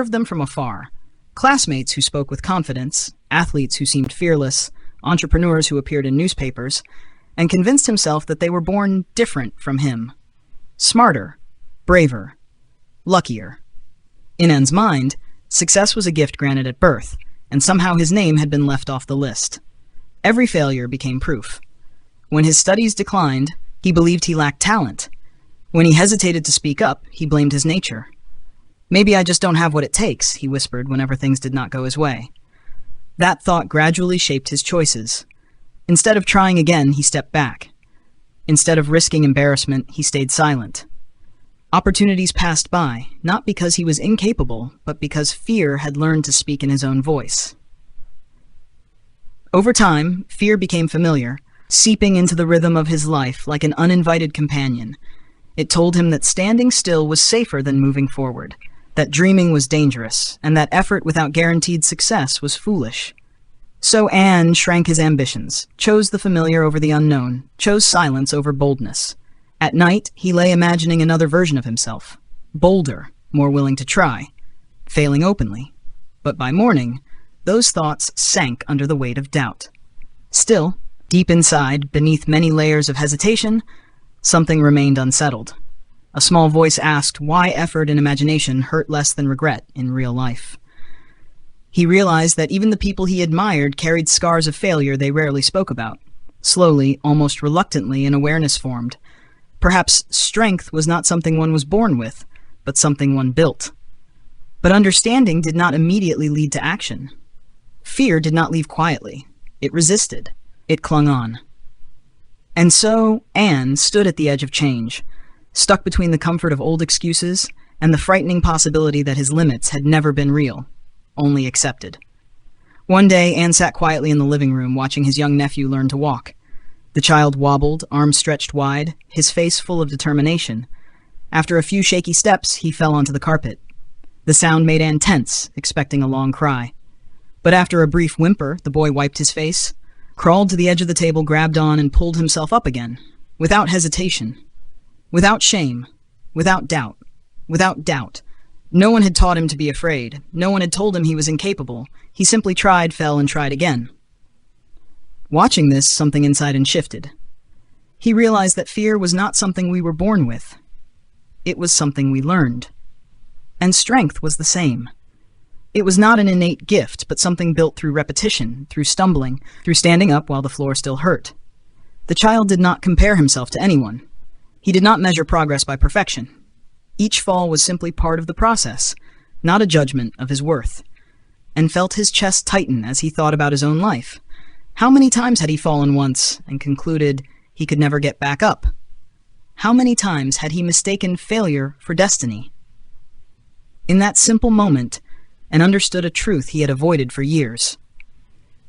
observed them from afar. Classmates who spoke with confidence, athletes who seemed fearless, entrepreneurs who appeared in newspapers, and convinced himself that they were born different from him. Smarter, braver, luckier. In N's mind, success was a gift granted at birth, and somehow his name had been left off the list. Every failure became proof. When his studies declined, he believed he lacked talent. When he hesitated to speak up, he blamed his nature. "Maybe I just don't have what it takes," he whispered whenever things did not go his way. That thought gradually shaped his choices. Instead of trying again, he stepped back. Instead of risking embarrassment, he stayed silent. Opportunities passed by, not because he was incapable, but because fear had learned to speak in his own voice. Over time, fear became familiar, seeping into the rhythm of his life like an uninvited companion. It told him that standing still was safer than moving forward, that dreaming was dangerous, and that effort without guaranteed success was foolish. So Anne shrank his ambitions, chose the familiar over the unknown, chose silence over boldness. At night, he lay imagining another version of himself, bolder, more willing to try, failing openly. But by morning, those thoughts sank under the weight of doubt. Still, deep inside, beneath many layers of hesitation, something remained unsettled. A small voice asked why effort and imagination hurt less than regret in real life. He realized that even the people he admired carried scars of failure they rarely spoke about. Slowly, almost reluctantly, an awareness formed. Perhaps strength was not something one was born with, but something one built. But understanding did not immediately lead to action. Fear did not leave quietly. It resisted. It clung on. And so, Anne stood at the edge of change, stuck between the comfort of old excuses and the frightening possibility that his limits had never been real, only accepted. One day, Anne sat quietly in the living room watching his young nephew learn to walk. The child wobbled, arms stretched wide, his face full of determination. After a few shaky steps, he fell onto the carpet. The sound made Anne tense, expecting a long cry. But after a brief whimper, the boy wiped his face, crawled to the edge of the table, grabbed on, and pulled himself up again, without hesitation, without shame, without doubt, without doubt. No one had taught him to be afraid. No one had told him he was incapable. He simply tried, fell, and tried again. Watching this, something inside him shifted. He realized that fear was not something we were born with. It was something we learned. And strength was the same. It was not an innate gift, but something built through repetition, through stumbling, through standing up while the floor still hurt. The child did not compare himself to anyone. He did not measure progress by perfection. Each fall was simply part of the process, not a judgment of his worth, and felt his chest tighten as he thought about his own life. How many times had he fallen once and concluded he could never get back up? How many times had he mistaken failure for destiny? In that simple moment, and understood a truth he had avoided for years.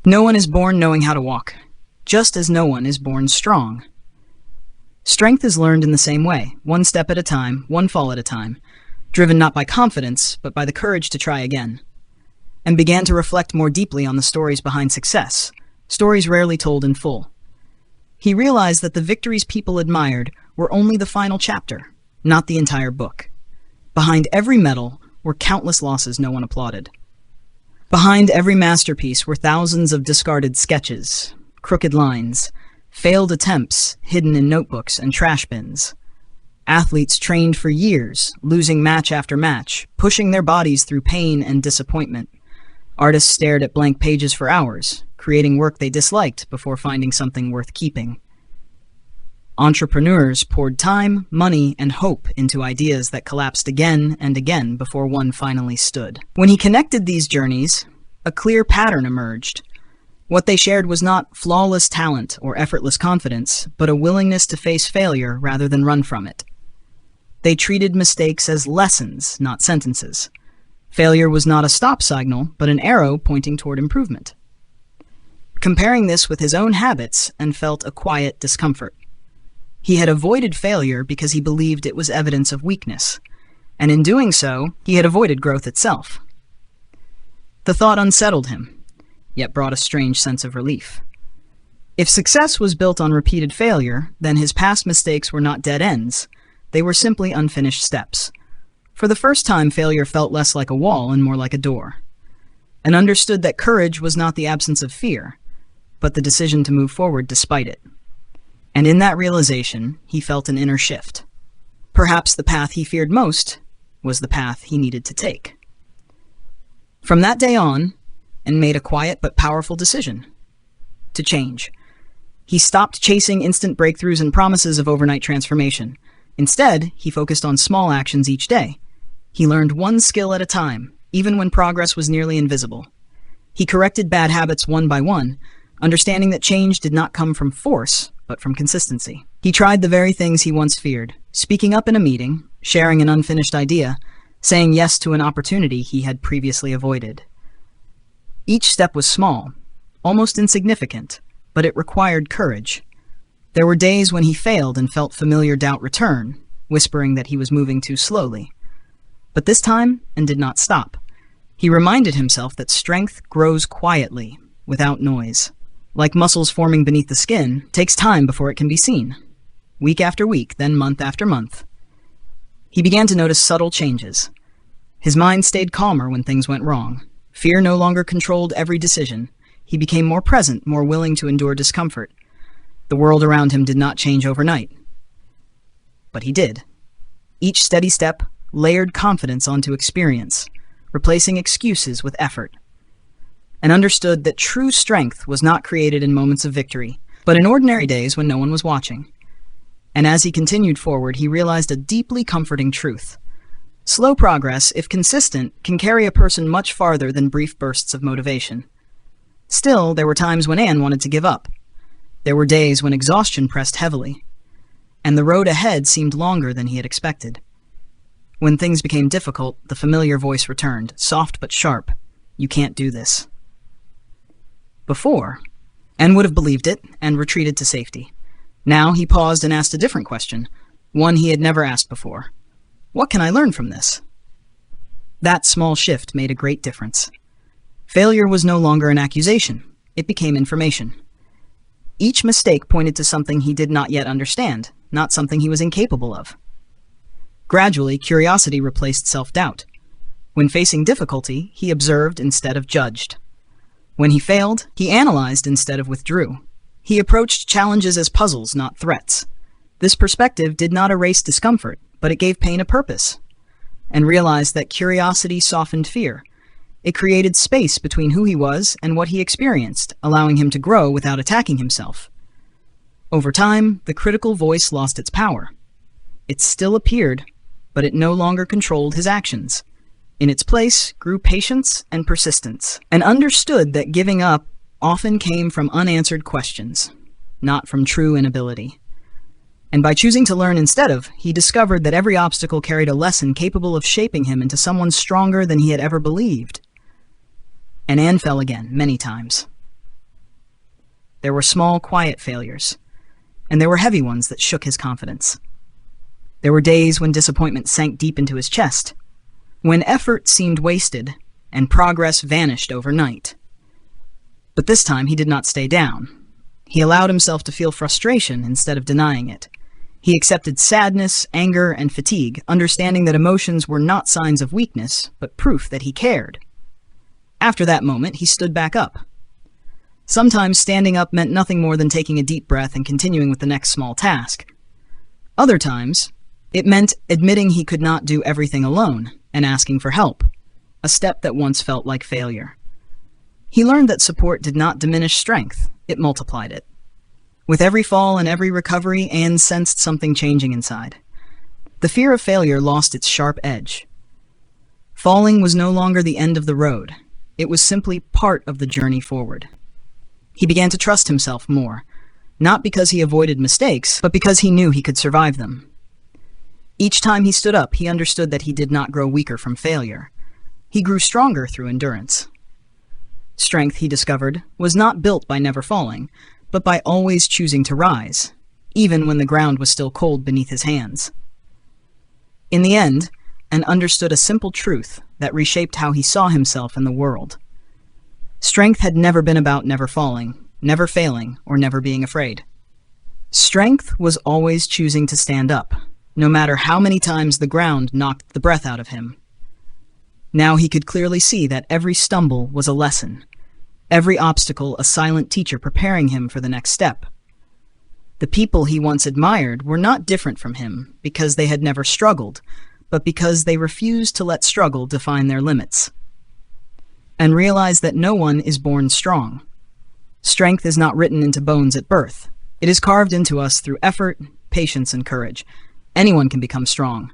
No one is born knowing how to walk, just as no one is born strong. Strength is learned in the same way, one step at a time, one fall at a time, driven not by confidence, but by the courage to try again, and began to reflect more deeply on the stories behind success, stories rarely told in full. He realized that the victories people admired were only the final chapter, not the entire book. Behind every medal were countless losses no one applauded. Behind every masterpiece were thousands of discarded sketches, crooked lines, failed attempts hidden in notebooks and trash bins. Athletes trained for years, losing match after match, pushing their bodies through pain and disappointment. Artists stared at blank pages for hours, creating work they disliked before finding something worth keeping. Entrepreneurs poured time, money, and hope into ideas that collapsed again and again before one finally stood. When he connected these journeys, a clear pattern emerged. What they shared was not flawless talent or effortless confidence, but a willingness to face failure rather than run from it. They treated mistakes as lessons, not sentences. Failure was not a stop signal, but an arrow pointing toward improvement. Comparing this with his own habits, and felt a quiet discomfort. He had avoided failure because he believed it was evidence of weakness, and in doing so, he had avoided growth itself. The thought unsettled him, yet brought a strange sense of relief. If success was built on repeated failure, then his past mistakes were not dead ends. They were simply unfinished steps. For the first time, failure felt less like a wall and more like a door, and understood that courage was not the absence of fear, but the decision to move forward despite it. And in that realization, he felt an inner shift. Perhaps the path he feared most was the path he needed to take. From that day on, and made a quiet but powerful decision to change. He stopped chasing instant breakthroughs and promises of overnight transformation. Instead, he focused on small actions each day. He learned one skill at a time, even when progress was nearly invisible. He corrected bad habits one by one, understanding that change did not come from force, but from consistency. He tried the very things he once feared, speaking up in a meeting, sharing an unfinished idea, saying yes to an opportunity he had previously avoided. Each step was small, almost insignificant, but it required courage. There were days when he failed and felt familiar doubt return, whispering that he was moving too slowly. But this time, and did not stop. He reminded himself that strength grows quietly, without noise. Like muscles forming beneath the skin, takes time before it can be seen. Week after week, then month after month. He began to notice subtle changes. His mind stayed calmer when things went wrong. Fear no longer controlled every decision. He became more present, more willing to endure discomfort. The world around him did not change overnight. But he did. Each steady step layered confidence onto experience, replacing excuses with effort, and understood that true strength was not created in moments of victory, but in ordinary days when no one was watching. And as he continued forward, he realized a deeply comforting truth. Slow progress, if consistent, can carry a person much farther than brief bursts of motivation. Still, there were times when Anne wanted to give up. There were days when exhaustion pressed heavily, and the road ahead seemed longer than he had expected. When things became difficult, the familiar voice returned, soft but sharp. "You can't do this." Before, Anne would have believed it and retreated to safety. Now he paused and asked a different question, one he had never asked before. What can I learn from this? That small shift made a great difference. Failure was no longer an accusation. It became information. Each mistake pointed to something he did not yet understand, not something he was incapable of. Gradually, curiosity replaced self-doubt. When facing difficulty, he observed instead of judged. When he failed, he analyzed instead of withdrew. He approached challenges as puzzles, not threats. This perspective did not erase discomfort, but it gave pain a purpose, and realized that curiosity softened fear. It created space between who he was and what he experienced, allowing him to grow without attacking himself. Over time, the critical voice lost its power. It still appeared, but it no longer controlled his actions. In its place grew patience and persistence, and understood that giving up often came from unanswered questions, not from true inability. And by choosing to learn instead of, he discovered that every obstacle carried a lesson capable of shaping him into someone stronger than he had ever believed. And Anne fell again, many times. There were small, quiet failures, and there were heavy ones that shook his confidence. There were days when disappointment sank deep into his chest, when effort seemed wasted and progress vanished overnight. But this time he did not stay down. He allowed himself to feel frustration instead of denying it. He accepted sadness, anger, and fatigue, understanding that emotions were not signs of weakness, but proof that he cared. After that moment, he stood back up. Sometimes standing up meant nothing more than taking a deep breath and continuing with the next small task. Other times, it meant admitting he could not do everything alone and asking for help, a step that once felt like failure. He learned that support did not diminish strength, it multiplied it. With every fall and every recovery, Anne sensed something changing inside. The fear of failure lost its sharp edge. Falling was no longer the end of the road. It was simply part of the journey forward. He began to trust himself more, not because he avoided mistakes, but because he knew he could survive them. Each time he stood up, he understood that he did not grow weaker from failure. He grew stronger through endurance. Strength, he discovered, was not built by never falling, but by always choosing to rise, even when the ground was still cold beneath his hands. In the end, Anne understood a simple truth that reshaped how he saw himself in the world. Strength had never been about never falling, never failing, or never being afraid. Strength was always choosing to stand up, no matter how many times the ground knocked the breath out of him. Now he could clearly see that every stumble was a lesson, every obstacle a silent teacher preparing him for the next step. The people he once admired were not different from him because they had never struggled, but because they refused to let struggle define their limits. And realized that no one is born strong. Strength is not written into bones at birth. It is carved into us through effort, patience, and courage. Anyone can become strong,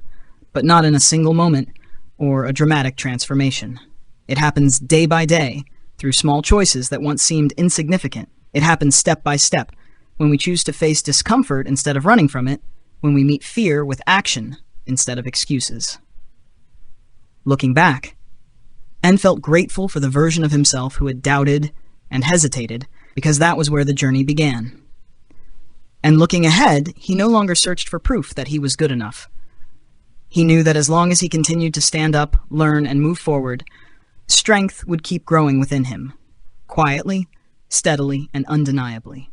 but not in a single moment or a dramatic transformation. It happens day by day, through small choices that once seemed insignificant. It happens step by step, when we choose to face discomfort instead of running from it, when we meet fear with action instead of excuses. Looking back, En felt grateful for the version of himself who had doubted and hesitated, because that was where the journey began. And looking ahead, he no longer searched for proof that he was good enough. He knew that as long as he continued to stand up, learn, and move forward, strength would keep growing within him, quietly, steadily, and undeniably.